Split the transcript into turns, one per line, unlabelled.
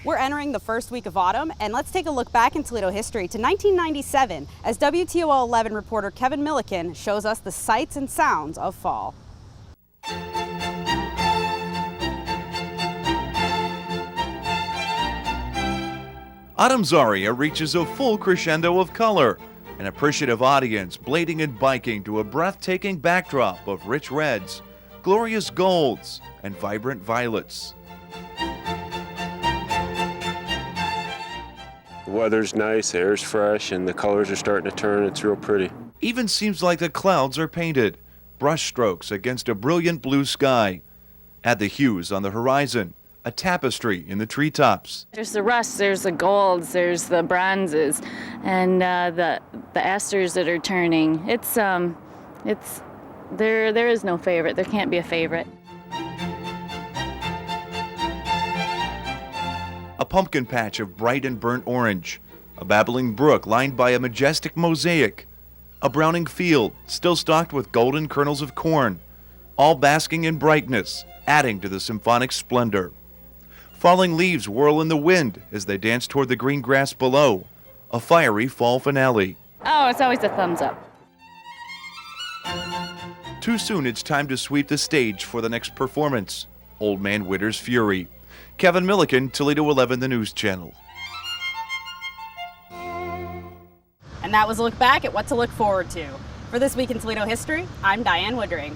We're entering the first week of autumn, and let's take a look back in Toledo history to 1997 as WTOL 11 reporter Kevin Milliken shows us the sights and sounds of fall.
Autumn's aria reaches a full crescendo of color, an appreciative audience blading and biking to a breathtaking backdrop of rich reds, glorious golds, and vibrant violets.
The weather's nice, the air's fresh, and the colors are starting to turn. It's real pretty.
Even seems like the clouds are painted, brush strokes against a brilliant blue sky. Add the hues on the horizon, a tapestry in the treetops.
There's the rusts, there's the golds, there's the bronzes, and the asters that are turning. There is no favorite. There can't be a favorite.
A pumpkin patch of bright and burnt orange, a babbling brook lined by a majestic mosaic, a browning field still stocked with golden kernels of corn, all basking in brightness, adding to the symphonic splendor. Falling leaves whirl in the wind as they dance toward the green grass below, a fiery fall finale.
Oh, it's always a thumbs up.
Too soon it's time to sweep the stage for the next performance, Old Man Winter's Fury. Kevin Milliken, Toledo 11, the News Channel.
And that was a look back at what to look forward to. For This Week in Toledo History, I'm Diane Woodring.